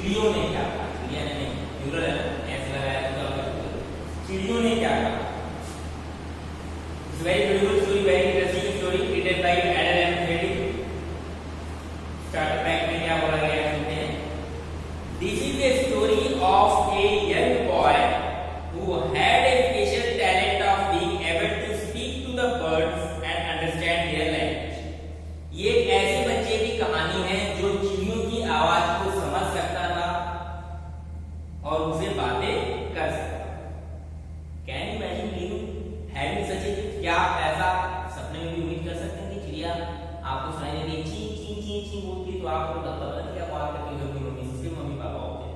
चिड़ियों ने क्या कहा, चिड़िया ने नहीं, प्लूरल है ना, एस लगाया तो चिड़ियों ने क्या कहा। It's very beautiful story, very interesting story written by Adam and Freddie. Starter pack में क्या बोला गया है सुनते हैं। This is a story of a young boy who had a special talent of being able to speak to the birds and understand their language. ये एक ऐसे बच्चे की कहानी है जो चिड़ियों की आवाज को समझ सकता था और उनसे बातें कर सकता था। Can you imagine living having such a gift? क्या आप ऐसा सपने में भी उम्मीद कर सकते हैं कि चिड़िया आपको सुनाई देती है ची ची ची ची बोलती, तो आपको लगता है क्या बात करती है अपनी मम्मी से, मम्मी पापा होते हैं।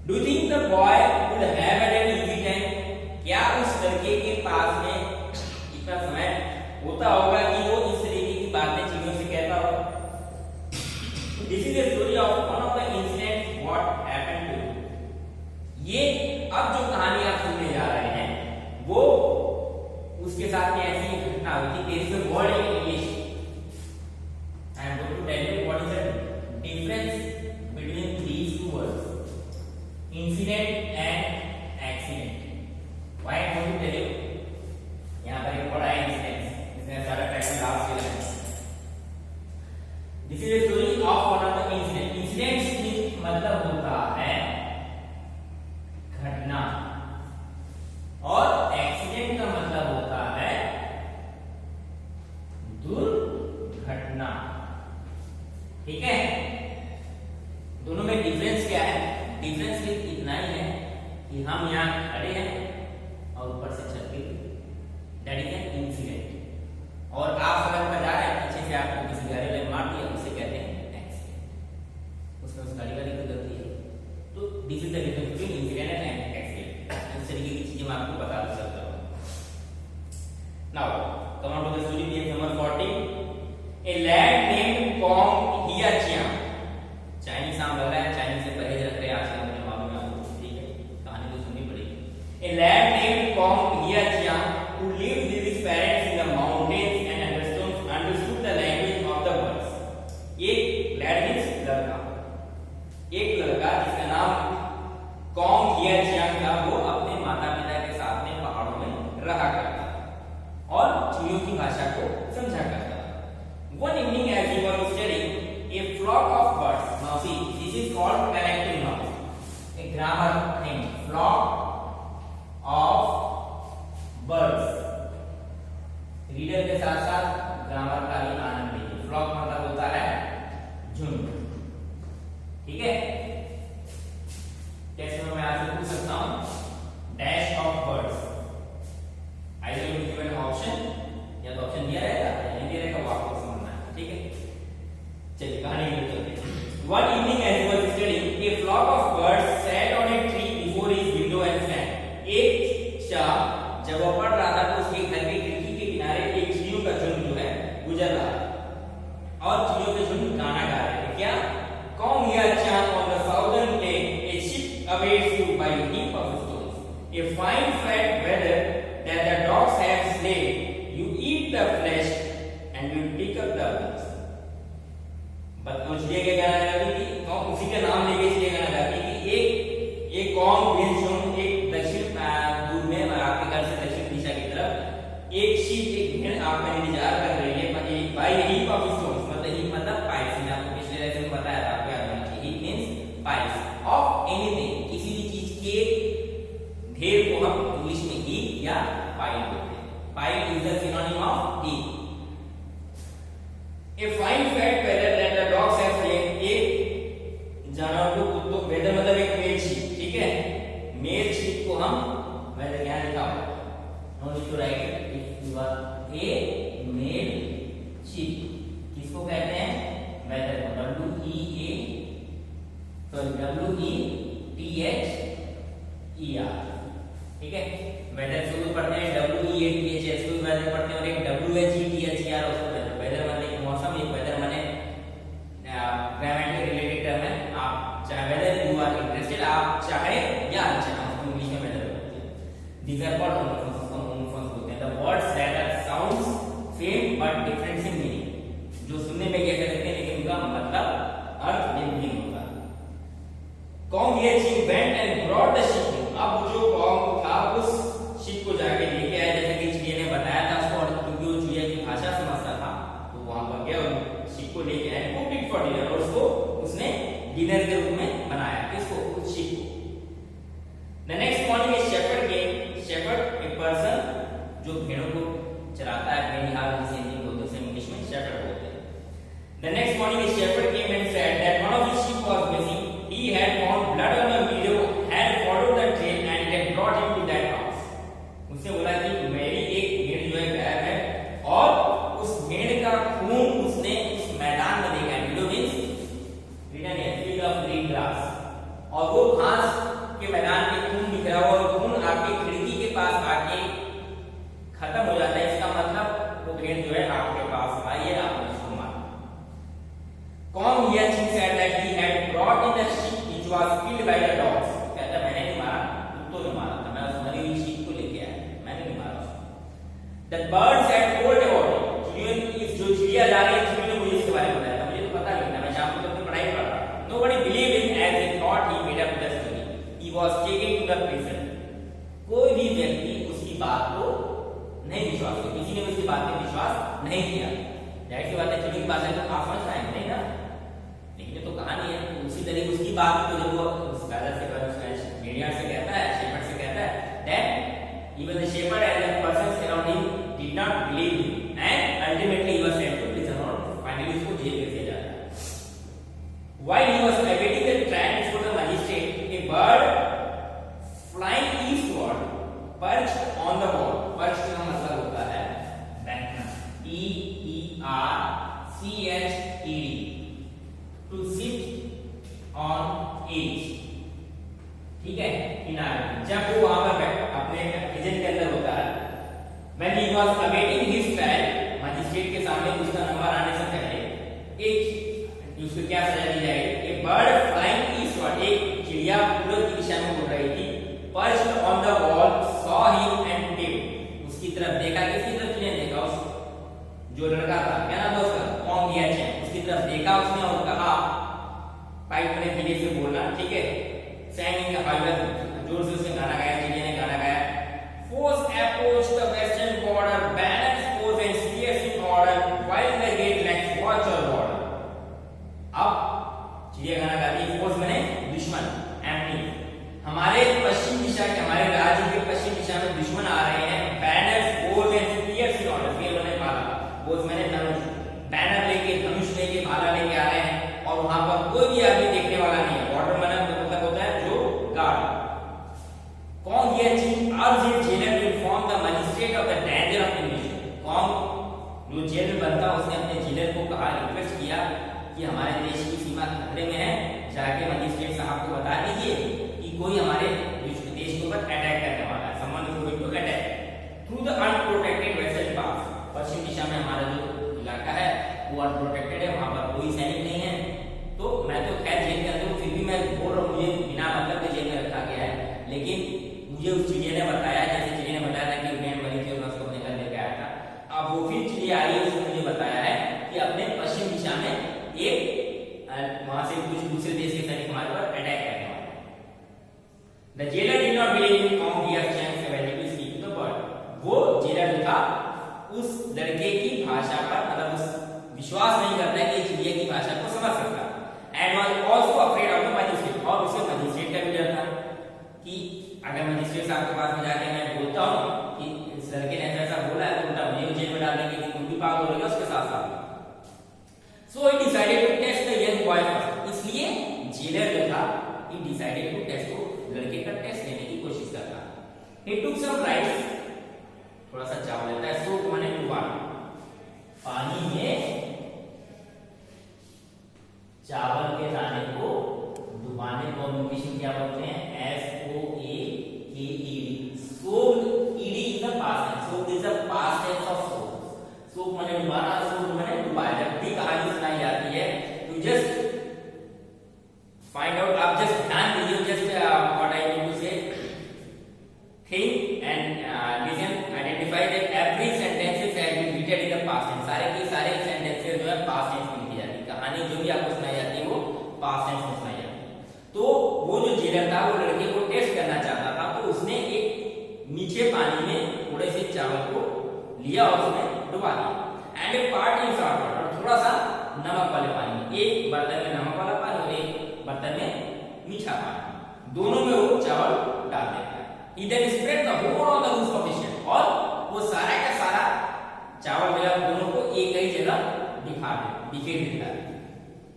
Do you think the boy would have had an easy time? क्या उस लड़के के पास में इतना समय होता होगा कि वो इस तरीके की बातें चिड़ियों से कहता होगा? This is the story of one of the incident what happened to. ये अब जो कहानी आप सुनने जा रहे हैं वो उसके साथ में ऐसी घटना हुई थी। There is a word in English, I am going to tell you what is the difference between these two words, incident and accident. Why I am going to tell you, यहां पर एक बड़ा इंसिडेंट, इसने सारा text last से लाया। This is a story of one of the incident. Incident मतलब होता है घटना और एक्सीडेंट का मतलब होता है दुर्घटना। ठीक है, दोनों में डिफरेंस क्या है? डिफरेंस सिर्फ इतना ही है कि हम यहाँ खड़े हैं और ऊपर से छत गिर गई, दैट इज एन इंसिडेंट। और आप सड़क पर जा रहे हैं, पीछे से आपको किसी गाड़ी ने मार दिया, उसे कहते हैं एक्सीडेंट। उसमें उस गाड़ी वाली की गलती है। तो this is the difference between incident and accident. इस तरीके की चीजें मैं आपको बता सकता हूँ। Now come on to the story, page number 40। A lad named Kong Hiachiang. Chinese नाम लग रहा है, चाइनीज से परहेज रख रहे हैं आजकल, मुझे मालूम है आपको, ठीक है, कहानी तो सुननी पड़ेगी। A lad named Kong Hiachiang who lived with his parents in the mountains and understood the language of the birds। एक लैड मींस लड़का, एक लड़का जिसका नाम कॉन्ग हियाचियांग था, वो अपने माता पिता के साथ में पहाड़ों में रहा करता था और चिड़ियों की भाषा को समझा करता था। One evening as he was studying a flock of birds, now see this is called connecting nouns, a grammar thing, flock of birds। Reader के साथ साथ ग्रामर का भी आनंद लीजिए। फ्लॉक मतलब होता है झुंड, ठीक है। टेक्स्ट में मैं आपसे पूछ सकता हूं dash of birds, I will give an option, या तो ऑप्शन दिया रहेगा या नहीं दिया रहेगा, वो आपको समझना है, ठीक है। चलिए कहानी में चलते हैं। One evening as he was studying, a flock of birds sat on a tree before his window and sang। एक शाम जब वो पढ़ रहा था तो उसके घर की खिड़की के किनारे एक चिड़ियों का झुंड जो है गुजर रहा था और चिड़ियों के झुंड गाना गा रहे थे। क्या? Come here, chant on the southern plain, a ship awaits you by a heap of stones, a fine fat weather that the dogs have slain, you eat the flesh and you pick up the bones। बच्चों चिड़िया के गाना गाती थी, तो उसी का नाम लेके चिड़िया गाना गाती थी। एक कौम भेज एक दक्षिण दूर में आपके घर से दक्षिण दिशा की तरफ एक शीप, एक भेड़ आपका इंतजार कर रही है बाय हीप ऑफ स्टोन्स। मतलब हीप मतलब पाइल्स, मैंने आपको पिछले लेसन में बताया था, आपको याद होना चाहिए। Heap means piles of anything, किसी भी चीज के ढेर को हम इंग्लिश में हीप या पाइल बोलते हैं। Pile is the synonym of heap. A fine fat whether that the dogs have slain, एक जानवर को कुत्तों, वेदर मतलब एक मेल शीप, ठीक है। मेल शीप को हम वेदर यहां लिखा हुआ, no need to write it, you are a male sheep, किसको कहते हैं? वेदर को, W E T H E R, ठीक है। वेदर से पढ़ते हैं W E A T H S को वेदर पढ़ते हैं, और एक W H E T H E R उसको वेदर। वेदर मतलब एक मौसम, एक वेदर माने क्लाइमेट रिलेटेड टर्म है। आप चाहे वेदर यू आर इंटरेस्टेड, आप चाहे या चाहे, उसको इंग्लिश में वेदर बोलते हैं। दीस आर कॉल्ड होमोफोन्स, उसको होमोफोन्स बोलते हैं। The words that are sounds same but different in meaning, जो सुनने में जैसे लगते हैं लेकिन उनका मतलब अर्थ में भिन्न होता है। ये Ching went and brought the ship. अब जो कॉन्ग था उस शिप को जाके लेके आया, जैसे कि चिड़िया ने बताया था उसको, और क्योंकि वो चिड़िया की भाषा समझता था तो वहां पर गया और शिप को लेके आया, कुक इट फॉर डिनर, और उसको उसने डिनर के रूप में बनाया किसको, उस शिप को। The next morning is shepherd came. Shepherd एक पर्सन जो भेड़ों को चराता है, भेड़िहार जिसे हिंदी में बोलते हैं, उसे इंग्लिश में शेफर्ड बोलते हैं। The next morning is shepherd came and said that one of his sheep was missing. He had found blood on a meadow, had followed the trail and had brought him to that house. उसने बोला कि मेरी एक भेड़ जो है गायब है, और उस भेड़ का खून उसने उस मैदान में देखा। meadow means green field of green grass, और वो घास के मैदान में खून दिख रहा हो, और खून आपके खिड़की के पास आके खत्म हो जाता है, इसका मतलब वो भेड़ जो है आपके पास आई है, आपने उसको मारा। कौन Hiachiang said that he had brought in the sheep which was killed by the dogs। कहता मैंने नहीं मारा, कुत्तों ने मारा था, मैं उस मरी हुई sheep को लेके आया, मैंने नहीं मारा उसको। The birds had told about it। चिड़ियों, जो चिड़िया जा रही है, चिड़ियों ने मुझे इसके बारे में बताया था, मुझे तो पता नहीं था, मैं शाम को अपनी पढ़ाई कर रहा था। Nobody believed him as they thought he made up the story। He was taken to the prison। कोई भी व्यक्ति उसकी बात को नहीं विश्वास किया, किसी ने उसकी बात पे विश्वास नहीं किया। जाहिर सी बात है, चिड़ियों की भाषा को आप समझ पाएंगे नहीं ना, लेकिन तो कहानी है। उसी तरीके उसकी बात को जब वो उस राजा से भेड़िया से कहता है, शेफर्ड से कहता है, then even the shepherd and the persons around him did not believe him and ultimately he was sent to prison, और finally उसको जेल भेज दिया जाता है। While he was awaiting the trial before the magistrate, a bird flying eastward perched on the wall। perched का मतलब होता है बैठना, perched, to sit on edge, ठीक है, किनारे। जब वो वहां पर अपने प्रिजन के अंदर होता है, when he was awaiting his trial, magistrate के सामने उसका नंबर आने से पहले एक उसको क्या सजा दी जाएगी, a bird flying eastward, एक चिड़िया पूरब की दिशा में उड़ रही थी, perched on the wall, saw him and came, उसकी तरफ देखा, किसकी तरफ चिड़िया देखा, उस जो लड़का था, क्या नाम था उसका, कौन दिया चाहिए, उसकी तरफ देखा उसने और कहा, पाइप में धीरे से बोलना, ठीक है, sang in the highway, जोर से उसने गाना गाया, चिड़िया ने गाना गाया। Force approached the western border, banners posed and spears in order, while the gate lacks watch or border। अब चिड़िया गाना गाती है, फोर्स माने दुश्मन, एनिमी। हमारे पश्चिम दिशा के, हमारे राज्य के पश्चिम दिशा में दुश्मन आ रहे हैं, banners pause and spears in order, spear माने भाला, पोज माने धनुष, बैनर लेके, धनुष लेके, भाला लेके आ रहे हैं, और वहां पर कोई भी आदमी देखने वाला नहीं है। बॉर्डर माने मतलब होता है जो गार्ड। कौन here Ching urged his jailer to inform the magistrate of the danger of invasion। कौन जो जेल में बंद था, उसने अपने जेलर को कहा, रिक्वेस्ट किया कि हमारे देश की सीमा खतरे में है, जाके मजिस्ट्रेट साहब को बता दीजिए कि कोई हमारे देश के ऊपर अटैक करने वाला है, someone is going to attack through the unprotected western pass। पश्चिम दिशा में हमारा जो इलाका है वो अनप्रोटेक्टेड है, वहां पर कोई सैनिक नहीं है। तो मैं तो खैर जेल के अंदर हूं, फिर भी मैं बोल रहा हूं, मुझे बिना मतलब के जेल में रखा गया है, लेकिन मुझे उस चिड़िया ने बताया, जैसे चिड़िया ने बताया था कि भेड़ मरी थी और मैं उसको अपने घर लेके आया था, अब वो फिर चिड़िया आई है, उसने मुझे बताया है कि अपने पश्चिम दिशा में एक वहां से कुछ दूसरे देश के सैनिक हमारे पर अटैक करने वाले हैं। The jailer did not believe in Kong Hiयर Chang's ability to speak the word। वो जेलर जो था उस लड़के की भाषा पर मतलब उस विश्वास नहीं करता है कि चिड़िया की भाषा को समझ सकता, and was also afraid of the magistrate, और उसे मजिस्ट्रेट का भी डर था कि अगर मजिस्ट्रेट साहब के पास में जाके मैं बोलता हूं कि इस लड़के ने ऐसा बोला है तो उल्टा मुझे जेल में डाल देंगे, कि उनकी पागल हो रही है उसके साथ साथ। So he decided to test the young boy first. इसलिए जेलर जो था ही डिसाइडेड टू टेस्ट, वो लड़के का टेस्ट लेने की कोशिश करता। ही टुक सम राइस, थोड़ा सा चावल लेता है, सोक माने डुबाना, पानी में चावल के दाने को डुबाने को इंग्लिश में क्या बोलते हैं, SOAKED, soaked, ed is the past tense, soaked is the past tense of soak, soak माने डुबाना, soak माने डुबाया। जब भी कहानी सुनाई जाती है you just find out, आप just ध्यान दीजिए, just what I mean to say, think and listen, identify that every sentences has been written in the past tense। सारे के सारे sentences जो है past tense में लिखी जाती है, कहानी जो भी आपको सुनाई जाती है वो past tense में सुनाई जाती है। तो वो जो जेलर चावल को लिया और उसमें डुबा दिया। And A part in salt water, थोड़ा सा नमक वाले पानी में, एक बर्तन में नमक वाला पानी और एक बर्तन में मीठा पानी, दोनों में वो चावल डाल देता है। He then spread the whole on the roof of the shed, और वो सारा का सारा चावल मिला दोनों को एक ही जगह बिखेर देता है।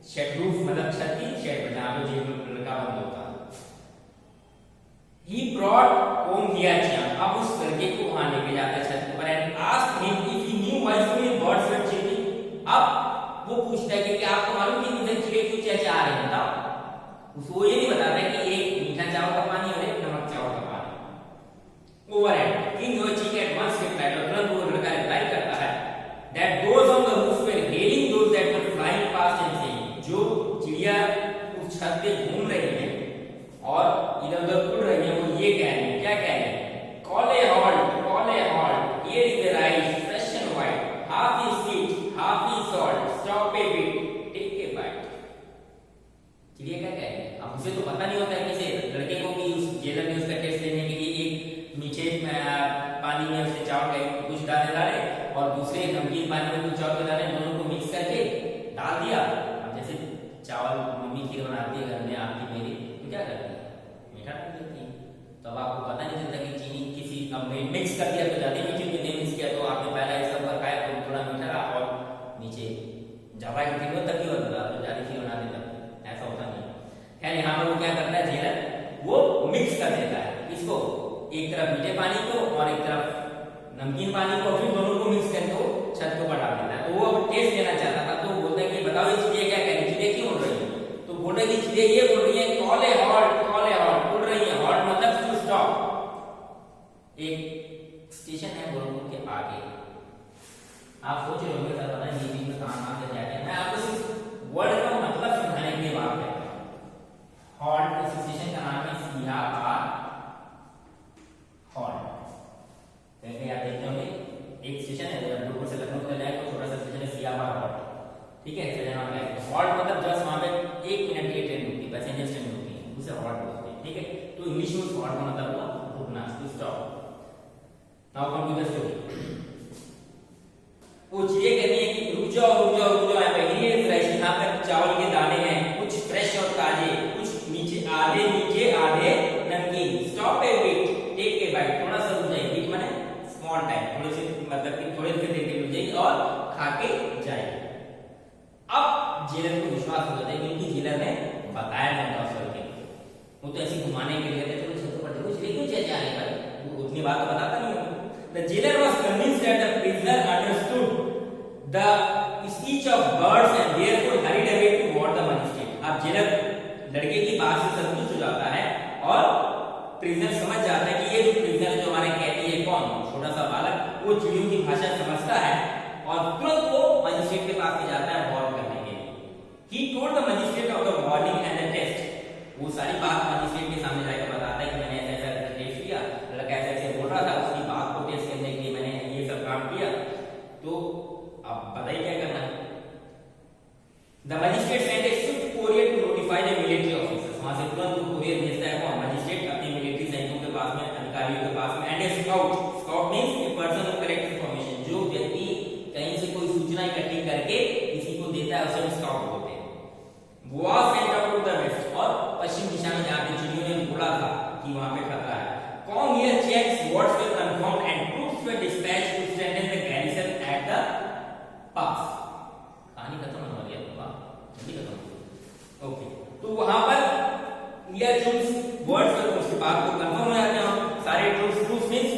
शेड रूफ मतलब छत की शेड पर जहाँ पे लड़का बंद होता है। He brought home Hyacinth, अब उस लड़के को वहां लेके जाता है छत पर, and asked him if he knew why so many birds were chirping। अब वो पूछता है कि आपको मालूम कि इधर चिड़िया क्यों चहचहा रहे हैं, बताओ। उसको ये नहीं बताता कि एक मीठा चावल का पानी और एक नमक चावल का पानी। Overhead king Yochi at once replied, और तुरंत वो लड़का रिप्लाई करता है that those on the roof were hailing those that were flying past and saying, जो चिड़िया उस छत पे घूम रही है और इधर-उधर उड़ रही है, वो ये कह रही है, क्या कह रही है, call a halt, here is the rice, fresh and white, half is sweet, half is salt, stop a bit, take a bite। चिड़िया क्या कह रही है? अब उसे तो पता नहीं होता है किसे, लड़के को कि उस जेलर ने उसका टेस्ट लेने के लिए एक मीठे पानी में उसने चावल का कुछ डाले और दूसरे नमकीन पानी में कुछ चावल डाले, दोनों को मिक्स करके डाल दिया। अब जैसे चावल मम्मी खीर बनाती है घर में आपकी मेरी, तो क्या करती है, मीठा डाल देती है। तो अब आपको पता नहीं चलता कि चीनी किसी अब मिक्स कर दिया तो ज्यादा मीठी मीठे मिक्स किया, तो आपने पहला ये सब खाया तो थोड़ा मीठा रहा और नीचे ज्यादा खीर में तक ही होता तो ज्यादा खीर बना देता, ऐसा होता नहीं। खैर यहाँ पर वो क्या करता है जेलर, वो मिक्स कर देता है इसको, एक तरफ मीठे पानी को और एक तरफ नमकीन पानी को, फिर दोनों को मिक्स करके वो छत के ऊपर डाल देता है। तो वो अब टेस्ट लेना चाहता था, तो बोलता है कि बताओ ये चिड़िया क्या कह रही है, चिड़िया क्यों उड़ रही है? तो बोल रहे कि चिड़िया ये बोल रही है कॉल ए हॉल्ट, उड़ रही है, हॉल्ट मतलब टू स्टॉप। एक स्टेशन है गोरखपुर के आगे, आप सोच रहे होंगे सर पता नहीं बीच में कहां से जाते हैं, मैं आपको सिर्फ वर्ड का मतलब समझाने के लिए बात कर रहा हूं। हॉल्ट, इस स्टेशन का नाम है सियाबाद हॉल्ट। कहीं आप देखते होंगे एक स्टेशन है गोरखपुर से लखनऊ तक जाए तो छोटा सा स्टेशन है सियाबाद हॉल्ट, ठीक है, स्टेशन नाम है हॉल्ट, मतलब जस्ट वहां पे 1 मिनट की ट्रेन रुकती है, पैसेंजर ट्रेन रुकती है, उसे हॉल्ट बोलते हैं, ठीक है। तो इंग्लिश में हॉल्ट का मतलब हुआ रुकना, to stop. Now come to the story. वो चिड़िया कहती है कि रुक जाओ यहाँ पे, यहाँ पर चावल के दाने हैं, कुछ फ्रेश और ताजे, कुछ नीचे आधे नमकीन, stop a bit, take a bite, थोड़ा सा रुक जाइए, बिट माने स्मॉल टाइम, थोड़े से मतलब कि थोड़े से देर के रुक जाइए और खा के जाइए। अब जेलर को विश्वास हो जाता है क्योंकि जेलर ने बताया था अफसर के, वो तो ऐसे घुमाने के लिए थे, तो छत पर देखो चिड़िया क्यों चहचहा रही है, वो उतनी बात तो बताता नहीं है। The jailer was convinced that the prisoner understood the speech of birds and therefore hurried away to warn the magistrate। अब जेलर लड़के की बात से संतुष्ट हो जाता है और प्रिजनर समझ जाता है कि ये जो प्रिजनर जो हमारे कैदी है कौन, छोटा सा बालक, वो चिड़ियों की भाषा समझता है और तुरंत वो मजिस्ट्रेट के पास में जाता है वार्न करने के लिए। He told the magistrate of the warning and the test। वो सारी बात मजिस्ट्रेट के सामने जाकर बताता है कि मैंने ऐसा ऐसा टेस्ट किया, लड़का ऐसे ऐसे बोल रहा था, उसकी बात को टेस्ट करने के लिए मैंने ये सब काम किया। तो अब बताइए क्या करना है। The magistrate sent a swift courier to notify the military officers। वहां से तुरंत कोरियर भेजता है कौन, मजिस्ट्रेट, अपने मिलिट्री सैनिकों के पास में, अधिकारियों के पास में। And A scout means a person of correct information, जो व्यक्ति कहीं से कोई सूचना इकट्ठी करके किसी को देता है उसे हम स्काउट बोलते हैं। Was sent out to the west, और पश्चिम दिशा में जहां पे चिड़ियों ने बोला था कि वहां पे खतरा है। Come here checks what were confirmed and troops were dispatched to strengthen the garrison at the pass। कहानी खत्म हो रही है, जल्दी खत्म। ओके, तो वहां पर ये ट्रूप्स वर्ड्स पर उसके बाद को कंफर्म हो जाते हैं सारे ट्रूप्स मींस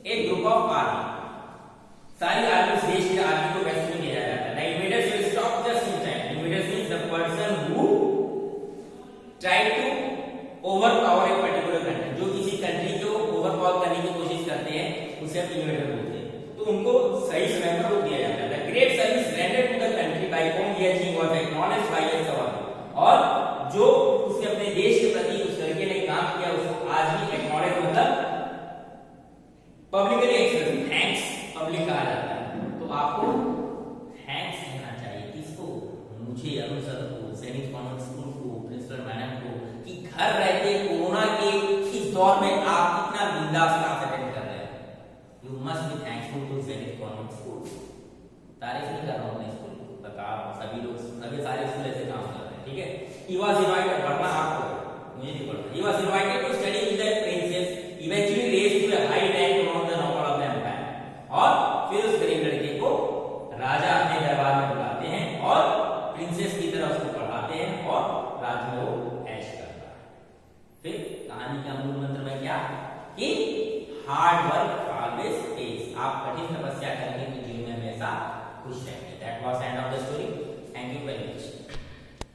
एक ग्रुप ऑफ आर्मी, सारी आर्मी देश की आर्मी को वेस्ट में भेजा जाता है। The invaders will stop just in time. Invaders means the person who try to overpower a particular country, जो किसी कंट्री को ओवरपावर करने की कोशिश करते हैं उसे हम इन्वेडर बोलते हैं। तो उनको सही समय पर रोक दिया जाता है। Great service rendered to the country by home here was acknowledged by his सवाल, और जो उसने अपने देश के प्रति उस लड़के ने काम किया उसको आज भी एक्नॉलेज मतलब पब्लिकली एक्सप्रेस थैंक्स पब्लिक कहा जाता है। तो आपको थैंक्स कहना चाहिए किसको, मुझे, अरुण सर को, सैनिक कॉन्वेंट स्कूल को, प्रिंसिपल मैडम को, कि घर रहते कोरोना के इस दौर में आप कितना बिंदास क्लास अटेंड कर रहे हैं। यू मस्ट तारीफ नहीं कर रहा हूँ अपने स्कूल, बता सभी लोग सभी सारे स्कूल ऐसे काम कर रहे हैं, ठीक है। He was invited, पढ़ना आपको, मुझे नहीं पढ़ना। He was invited to study with the princess, eventually raised to a high rank among the noble of the empire। और फिर उस गरीब लड़के को राजा अपने दरबार में बुलाते हैं और प्रिंसेस की तरह उसको पढ़ाते हैं और रात में वो ऐश करता है। फिर कहानी का मूल मंत्र में क्या कि हार्ड वर्क